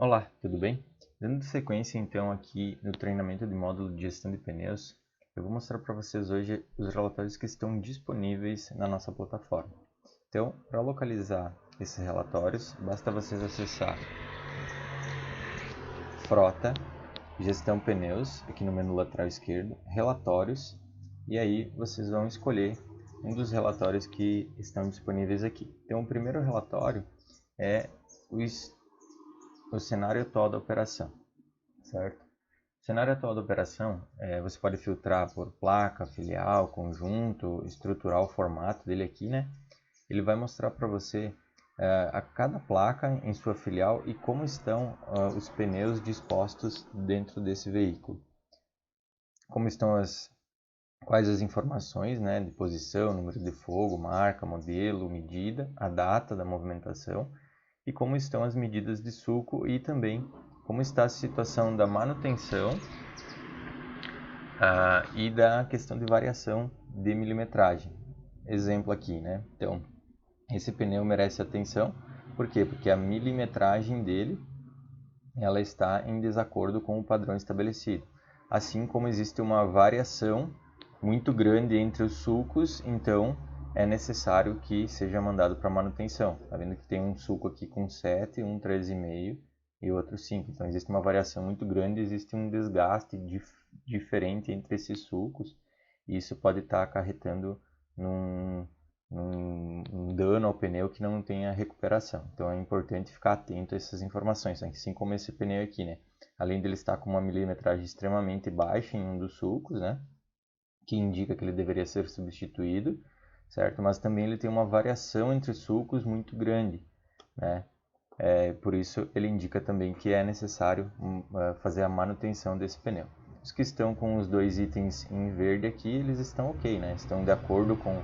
Olá, tudo bem? Dando sequência então aqui no treinamento de módulo de gestão de pneus, eu vou mostrar para vocês hoje os relatórios que estão disponíveis na nossa plataforma. Então, para localizar esses relatórios, basta vocês acessar Frota, Gestão Pneus, aqui no menu lateral esquerdo, Relatórios, e aí vocês vão escolher um dos relatórios que estão disponíveis aqui. Então, o primeiro relatório é o cenário atual da operação, certo? O cenário atual da operação, você pode filtrar por placa, filial, conjunto, estruturar o formato dele aqui, né? Ele vai mostrar para você a cada placa em sua filial e como estão os pneus dispostos dentro desse veículo. Como estão quais as informações, né, de posição, número de fogo, marca, modelo, medida, a data da movimentação e como estão as medidas de sulco e também como está a situação da manutenção e da questão de variação de milimetragem. Exemplo aqui, né? Então, esse pneu merece atenção, por quê? Porque a milimetragem dele ela está em desacordo com o padrão estabelecido. Assim como existe uma variação muito grande entre os sulcos, então é necessário que seja mandado para manutenção. Está vendo que tem um sulco aqui com 7, um 13,5 e outro 5. Então existe uma variação muito grande, existe um desgaste diferente entre esses sulcos e isso pode estar acarretando num dano ao pneu que não tenha recuperação. Então é importante ficar atento a essas informações, assim como esse pneu aqui, né? Além dele estar com uma milimetragem extremamente baixa em um dos sulcos, né? Que indica que ele deveria ser substituído, certo? Mas também ele tem uma variação entre sulcos muito grande, né? Por isso ele indica também que é necessário fazer a manutenção desse pneu. Os que estão com os dois itens em verde aqui, eles estão ok, né? Estão de acordo com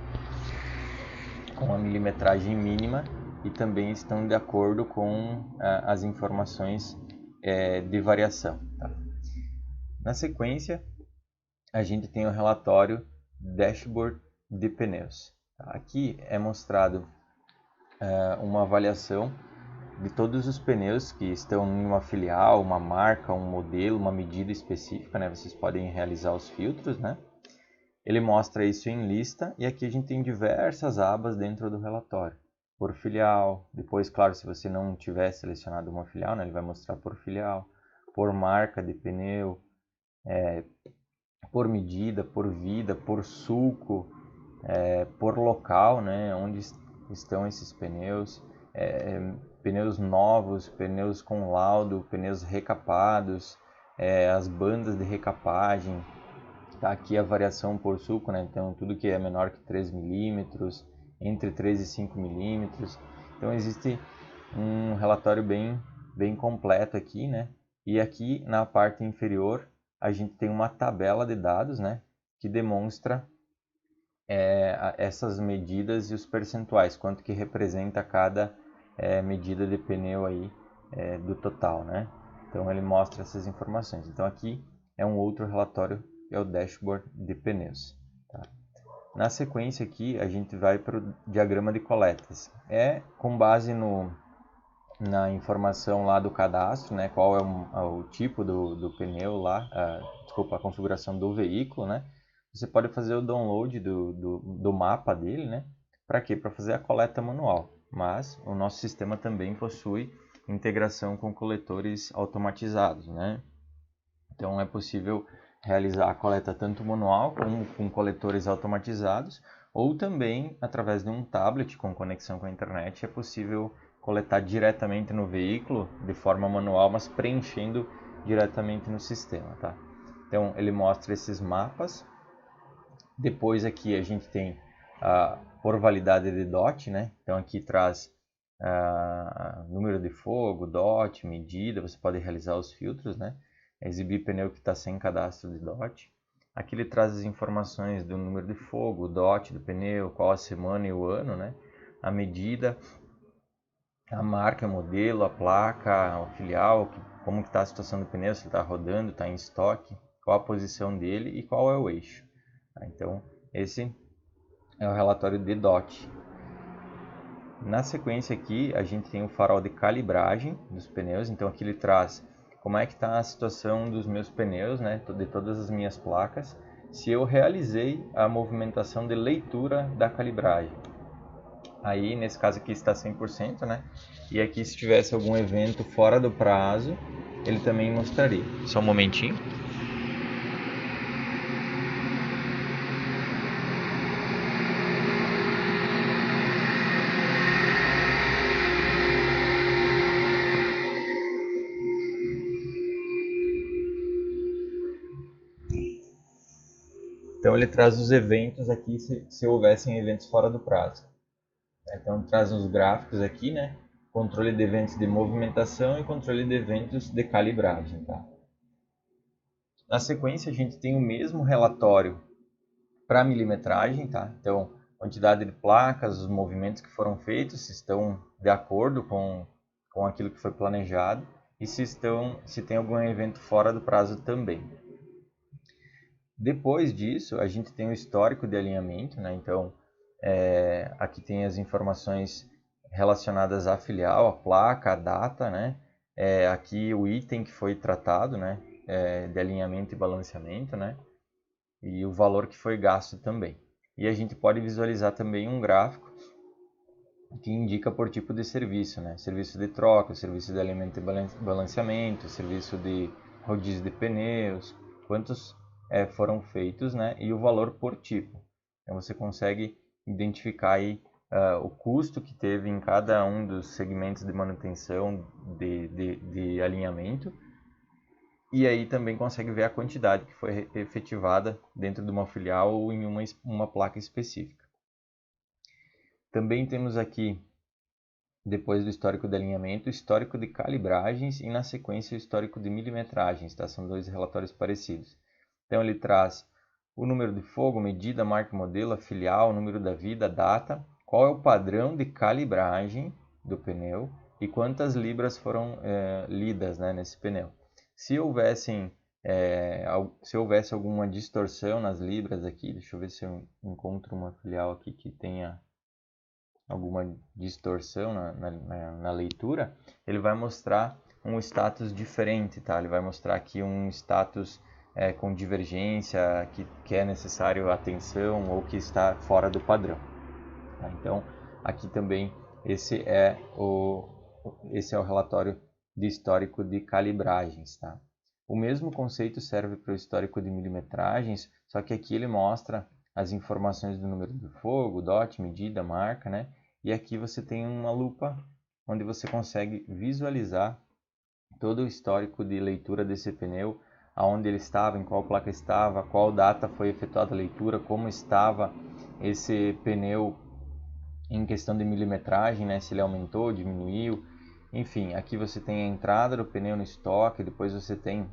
a milimetragem mínima e também estão de acordo com as informações de variação. Tá? Na sequência, a gente tem o relatório Dashboard de pneus. Tá? Aqui é mostrado uma avaliação de todos os pneus que estão em uma filial, uma marca, um modelo, uma medida específica, né? Vocês podem realizar os filtros, né? Ele mostra isso em lista e aqui a gente tem diversas abas dentro do relatório. Por filial, depois, claro, se você não tiver selecionado uma filial, né, ele vai mostrar por filial, por marca de pneu, por medida, por vida, por sulco, por local, né, onde estão esses pneus, pneus novos, pneus com laudo, pneus recapados, as bandas de recapagem. Tá aqui a variação por sulco, né? Então tudo que é menor que 3 milímetros, entre 3 e 5 milímetros. Então existe um relatório bem completo aqui, né? E aqui na parte inferior a gente tem uma tabela de dados, né? Que demonstra essas medidas e os percentuais, quanto que representa cada medida de pneu aí do total, né? Então ele mostra essas informações. Então aqui é um outro relatório, é o dashboard de pneus. Tá? Na sequência aqui a gente vai para o diagrama de coletas. É com base na informação lá do cadastro, né? Qual é o tipo do pneu lá, desculpa, a configuração do veículo, né? Você pode fazer o download do mapa dele, né? Para quê? Para fazer a coleta manual. Mas o nosso sistema também possui integração com coletores automatizados, né? Então é possível realizar a coleta tanto manual como com coletores automatizados, ou também através de um tablet com conexão com a internet é possível coletar diretamente no veículo de forma manual, mas preenchendo diretamente no sistema, tá? Então ele mostra esses mapas. Depois aqui a gente tem por validade de DOT, né? Então aqui traz número de fogo, DOT, medida, você pode realizar os filtros, né? Exibir pneu que está sem cadastro de DOT. Aqui ele traz as informações do número de fogo, o DOT do pneu, qual a semana e o ano, né? A medida, a marca, o modelo, a placa, o filial, como está a situação do pneu, se ele está rodando, está em estoque, qual a posição dele e qual é o eixo. Então, esse é o relatório de DOT. Na sequência aqui, a gente tem o farol de calibragem dos pneus. Então aqui ele traz como é que está a situação dos meus pneus, né, de todas as minhas placas, se eu realizei a movimentação de leitura da calibragem. Aí, nesse caso aqui está 100%, né? E aqui, se tivesse algum evento fora do prazo, ele também mostraria. Só um momentinho. Então, ele traz os eventos aqui, se houvessem eventos fora do prazo. Então, traz os gráficos aqui, né? Controle de eventos de movimentação e controle de eventos de calibragem, tá? Na sequência, a gente tem o mesmo relatório para milimetragem, tá? Então, quantidade de placas, os movimentos que foram feitos, se estão de acordo com aquilo que foi planejado e se tem algum evento fora do prazo também. Depois disso, a gente tem o histórico de alinhamento, né? Então, aqui tem as informações relacionadas à filial, a placa, a data, né? Aqui o item que foi tratado, né? De alinhamento e balanceamento, né? E o valor que foi gasto também. E a gente pode visualizar também um gráfico que indica por tipo de serviço, né? Serviço de troca, serviço de alimento e balanceamento, serviço de rodízio de pneus, quantos foram feitos, né? E o valor por tipo. Então você consegue identificar aí o custo que teve em cada um dos segmentos de manutenção de alinhamento. E aí também consegue ver a quantidade que foi efetivada dentro de uma filial ou em uma placa específica. Também temos aqui, depois do histórico de alinhamento, o histórico de calibragens e na sequência o histórico de milimetragens, tá? São dois relatórios parecidos. Então ele traz o número de fogo, medida, marca, modelo, a filial, o número da vida, a data, qual é o padrão de calibragem do pneu e quantas libras foram lidas, né, nesse pneu. Se houvesse alguma distorção nas libras aqui, deixa eu ver se eu encontro uma filial aqui que tenha alguma distorção na leitura, ele vai mostrar um status diferente, tá? Ele vai mostrar aqui um status com divergência, que é necessário atenção ou que está fora do padrão. Tá? Então, aqui também esse é o relatório de histórico de calibragens, tá? O mesmo conceito serve para o histórico de milimetragens, só que aqui ele mostra as informações do número do fogo, DOT, medida, marca, né? E aqui você tem uma lupa onde você consegue visualizar todo o histórico de leitura desse pneu, aonde ele estava, em qual placa estava, qual data foi efetuada a leitura, como estava esse pneu em questão de milimetragem, né? Se ele aumentou, diminuiu, enfim, aqui você tem a entrada do pneu no estoque, depois você tem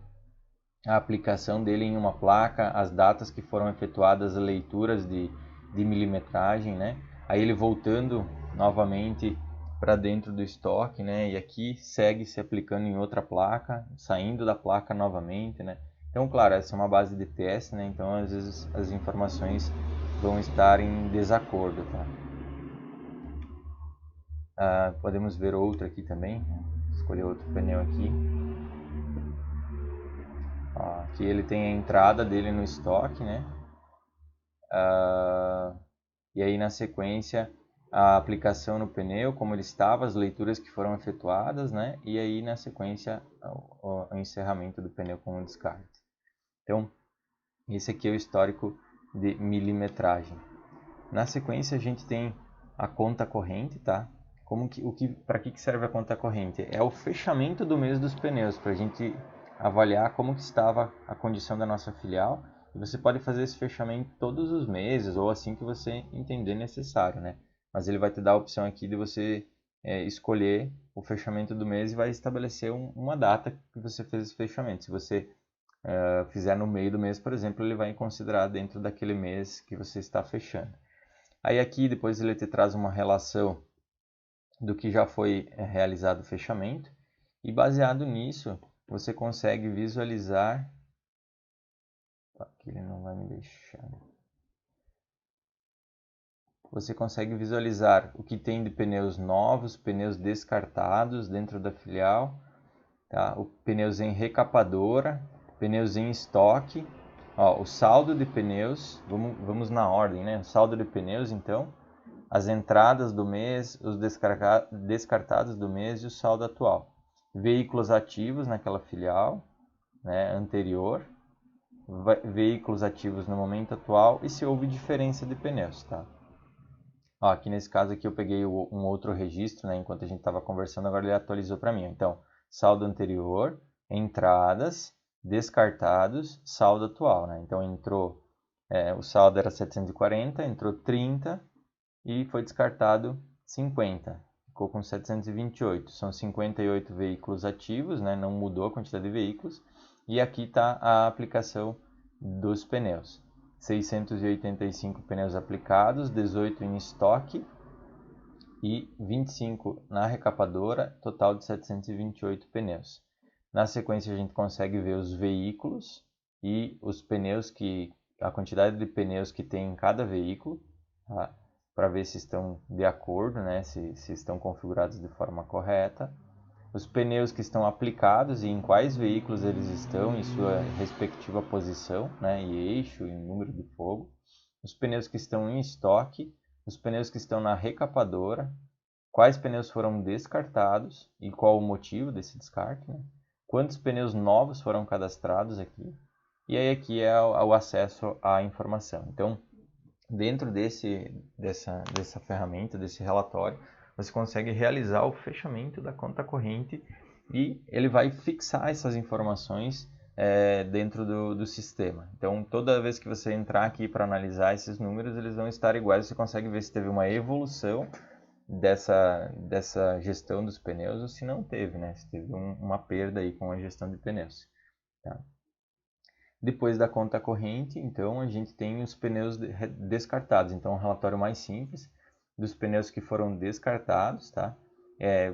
a aplicação dele em uma placa, as datas que foram efetuadas, leituras de milimetragem, né? Aí ele voltando novamente para dentro do estoque, né? E aqui segue se aplicando em outra placa, saindo da placa novamente, né? Então, claro, essa é uma base de teste, né? Então, às vezes as informações vão estar em desacordo, tá? Podemos ver outro aqui também, escolher outro pneu aqui. Aqui ele tem a entrada dele no estoque, né? E aí na sequência a aplicação no pneu, como ele estava, as leituras que foram efetuadas, né? E aí na sequência o encerramento do pneu com o descarte. Então, esse aqui é o histórico de milimetragem. Na sequência a gente tem a conta corrente, tá? Para que serve a conta corrente? É o fechamento do mês dos pneus, para a gente avaliar como que estava a condição da nossa filial. E você pode fazer esse fechamento todos os meses ou assim que você entender necessário, né? Mas ele vai te dar a opção aqui de você escolher o fechamento do mês e vai estabelecer uma data que você fez esse fechamento. Se você fizer no meio do mês, por exemplo, ele vai considerar dentro daquele mês que você está fechando. Aí aqui depois ele te traz uma relação do que já foi realizado o fechamento e baseado nisso você consegue visualizar. Aqui ele não vai me deixar. você consegue visualizar o que tem de pneus novos, pneus descartados dentro da filial, tá? O pneus em recapadora, pneus em estoque, ó, o saldo de pneus, vamos na ordem, né? O saldo de pneus, então, as entradas do mês, os descartados do mês e o saldo atual. Veículos ativos naquela filial, né, anterior, veículos ativos no momento atual e se houve diferença de pneus, tá? Ó, aqui nesse caso aqui eu peguei um outro registro, né, enquanto a gente estava conversando, agora ele atualizou para mim. Então, saldo anterior, entradas, descartados, saldo atual, né? Então entrou, o saldo era 740, entrou 30 e foi descartado 50. Ficou com 728. São 58 veículos ativos, né? Não mudou a quantidade de veículos. E aqui está a aplicação dos pneus. 685 pneus aplicados, 18 em estoque e 25 na recapadora, total de 728 pneus. Na sequência a gente consegue ver os veículos e os pneus, a quantidade de pneus que tem em cada veículo, tá? Para ver se estão de acordo, né? se estão configurados de forma correta. Os pneus que estão aplicados e em quais veículos eles estão, em sua respectiva posição, né? E eixo, e número de fogo. Os pneus que estão em estoque, os pneus que estão na recapadora, quais pneus foram descartados e qual o motivo desse descarte, né? Quantos pneus novos foram cadastrados aqui. E aí aqui é o acesso à informação. Então, dentro dessa ferramenta, desse relatório, você consegue realizar o fechamento da conta corrente e ele vai fixar essas informações dentro do sistema. Então, toda vez que você entrar aqui para analisar esses números, eles vão estar iguais. Você consegue ver se teve uma evolução dessa gestão dos pneus ou se não teve, né? Se teve uma perda aí com a gestão de pneus. Tá? Depois da conta corrente, então, a gente tem os pneus descartados. Então, um relatório mais simples dos pneus que foram descartados, tá?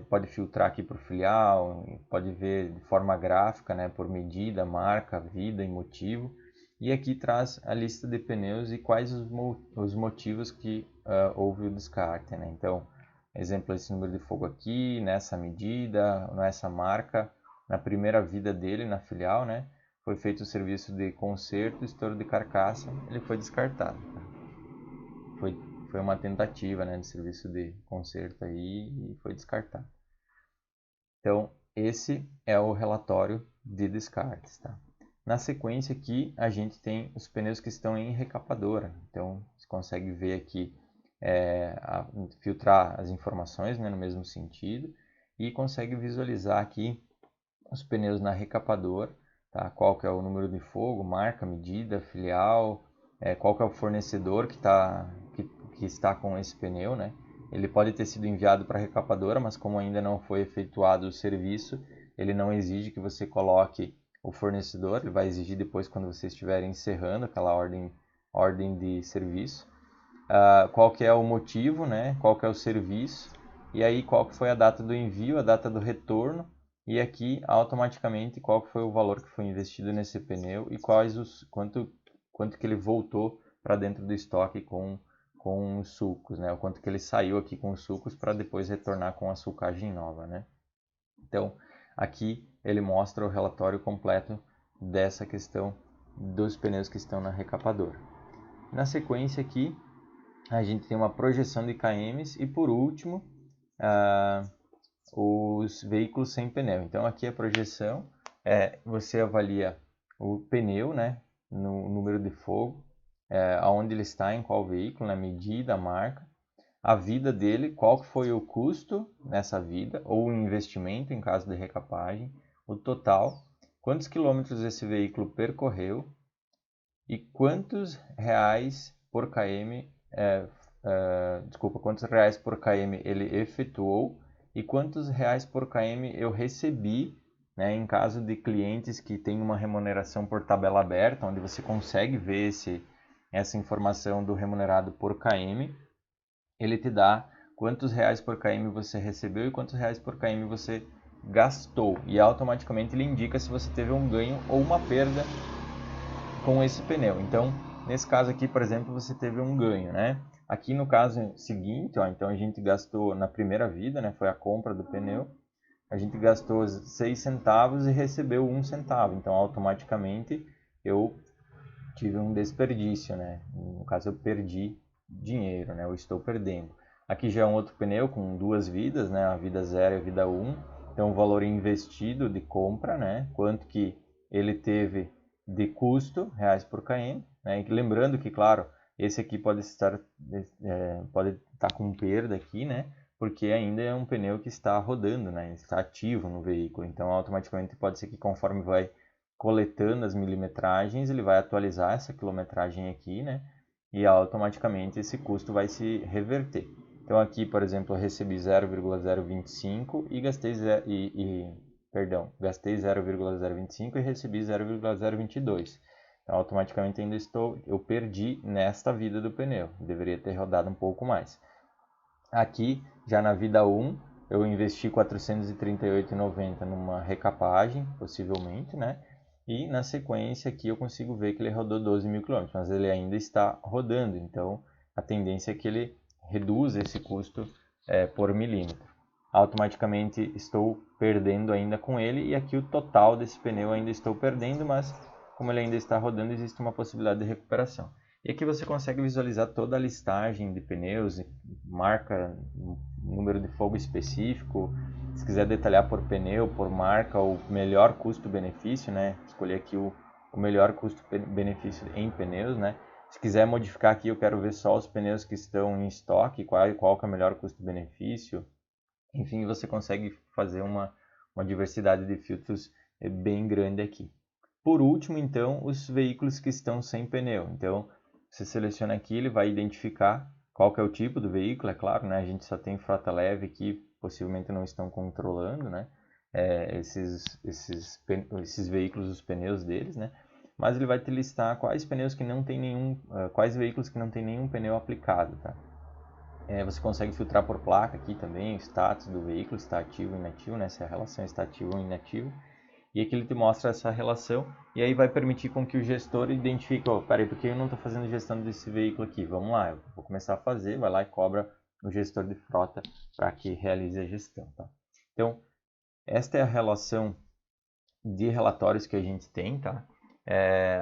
Pode filtrar aqui por filial, pode ver de forma gráfica, né? Por medida, marca, vida e motivo. E aqui traz a lista de pneus e quais os motivos que houve o descarte, né? Então, exemplo, esse número de fogo aqui, nessa medida, nessa marca, na primeira vida dele, na filial, né? Foi feito o serviço de conserto, estouro de carcaça, ele foi descartado. Tá? Foi uma tentativa, né, de serviço de conserto aí e foi descartado. Então, esse é o relatório de descartes. Tá? Na sequência aqui, a gente tem os pneus que estão em recapadora. Então, você consegue ver aqui, filtrar as informações, né, no mesmo sentido e consegue visualizar aqui os pneus na recapadora. Tá? Qual que é o número de fogo, marca, medida, filial, qual que é o fornecedor que está com esse pneu, né? Ele pode ter sido enviado para a recapadora, mas como ainda não foi efetuado o serviço, ele não exige que você coloque o fornecedor, ele vai exigir depois quando você estiver encerrando aquela ordem de serviço. Qual que é o motivo, né? Qual que é o serviço, e aí qual que foi a data do envio, a data do retorno, e aqui automaticamente qual que foi o valor que foi investido nesse pneu e quanto que ele voltou para dentro do estoque com os sulcos, né? O quanto que ele saiu aqui com os sulcos para depois retornar com a sulcagem nova, né? Então, aqui ele mostra o relatório completo dessa questão dos pneus que estão na recapadora. Na sequência aqui, a gente tem uma projeção de KMs e por último, os veículos sem pneu. Então aqui a projeção você avalia o pneu, né, no número de fogo, aonde ele está, em qual veículo, na medida, a marca, a vida dele, qual foi o custo nessa vida, ou o investimento em caso de recapagem, o total, quantos quilômetros esse veículo percorreu e quantos reais por km, quantos reais por km ele efetuou e quantos reais por km eu recebi, né, em caso de clientes que têm uma remuneração por tabela aberta, onde você consegue ver essa informação do remunerado por km, ele te dá quantos reais por km você recebeu e quantos reais por km você gastou, e automaticamente ele indica se você teve um ganho ou uma perda com esse pneu. Então, nesse caso aqui, por exemplo, você teve um ganho, né? Aqui no caso seguinte, ó, então a gente gastou na primeira vida, né, foi a compra do pneu, a gente gastou 6 centavos e recebeu 1 centavo, então automaticamente eu tive um desperdício, né? No caso eu perdi dinheiro, né? Eu estou perdendo. Aqui já é um outro pneu com duas vidas, né? A vida 0 e a vida 1. Então o valor investido de compra, né? Quanto que ele teve de custo, reais por km, né? E lembrando que, claro, esse aqui pode estar com perda aqui, né? Porque ainda é um pneu que está rodando, né? Está ativo no veículo. Então automaticamente pode ser que conforme vai coletando as milimetragens, ele vai atualizar essa quilometragem aqui, né? E automaticamente esse custo vai se reverter. Então aqui, por exemplo, eu recebi 0,025 e gastei gastei 0,025 e recebi 0,022. Então automaticamente eu perdi nesta vida do pneu. Deveria ter rodado um pouco mais. Aqui, já na vida 1, eu investi R$ 438,90 numa recapagem, possivelmente, né? E na sequência aqui eu consigo ver que ele rodou 12 mil quilômetros, mas ele ainda está rodando, então a tendência é que ele reduza esse custo por milímetro. Automaticamente estou perdendo ainda com ele e aqui o total desse pneu ainda estou perdendo, mas como ele ainda está rodando, existe uma possibilidade de recuperação. E aqui você consegue visualizar toda a listagem de pneus, marca, número de fogo específico. Se quiser detalhar por pneu, por marca, o melhor custo-benefício, né? Escolher aqui o melhor custo-benefício em pneus, né? Se quiser modificar aqui, eu quero ver só os pneus que estão em estoque, qual que é o melhor custo-benefício. Enfim, você consegue fazer uma diversidade de filtros bem grande aqui. Por último, então, os veículos que estão sem pneu. Então, você seleciona aqui, ele vai identificar qual que é o tipo do veículo, é claro, né? A gente só tem frota leve que possivelmente não estão controlando, né? Esses veículos, os pneus deles, né? Mas ele vai te listar quais pneus que não tem quais veículos que não tem nenhum pneu aplicado, tá? Você consegue filtrar por placa aqui também, o status do veículo, está ativo ou inativo, né? Se a relação está ativa ou inativa. E aqui ele te mostra essa relação e aí vai permitir com que o gestor identifique, peraí, por que eu não estou fazendo gestão desse veículo aqui? Vamos lá, eu vou começar a fazer, vai lá e cobra o gestor de frota para que realize a gestão. Tá? Então, esta é a relação de relatórios que a gente tem, tá?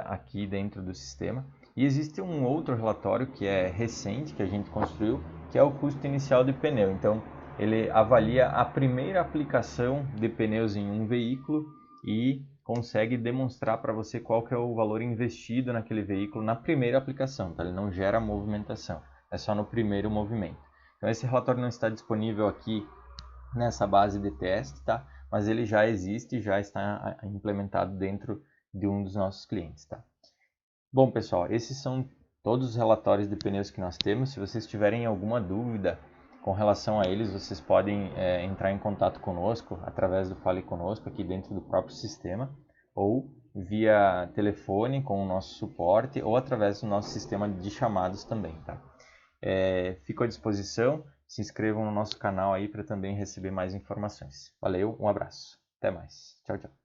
Aqui dentro do sistema. E existe um outro relatório que é recente, que a gente construiu, que é o custo inicial de pneu. Então, ele avalia a primeira aplicação de pneus em um veículo e consegue demonstrar para você qual que é o valor investido naquele veículo na primeira aplicação, tá? Ele não gera movimentação, é só no primeiro movimento. Então esse relatório não está disponível aqui nessa base de teste, tá? Mas ele já existe, já está implementado dentro de um dos nossos clientes, tá? Bom, pessoal, esses são todos os relatórios de pneus que nós temos. Se vocês tiverem alguma dúvida com relação a eles, vocês podem entrar em contato conosco através do Fale Conosco aqui dentro do próprio sistema ou via telefone com o nosso suporte ou através do nosso sistema de chamados também, tá? Fico à disposição, se inscrevam no nosso canal aí para também receber mais informações. Valeu, um abraço, até mais, tchau, tchau.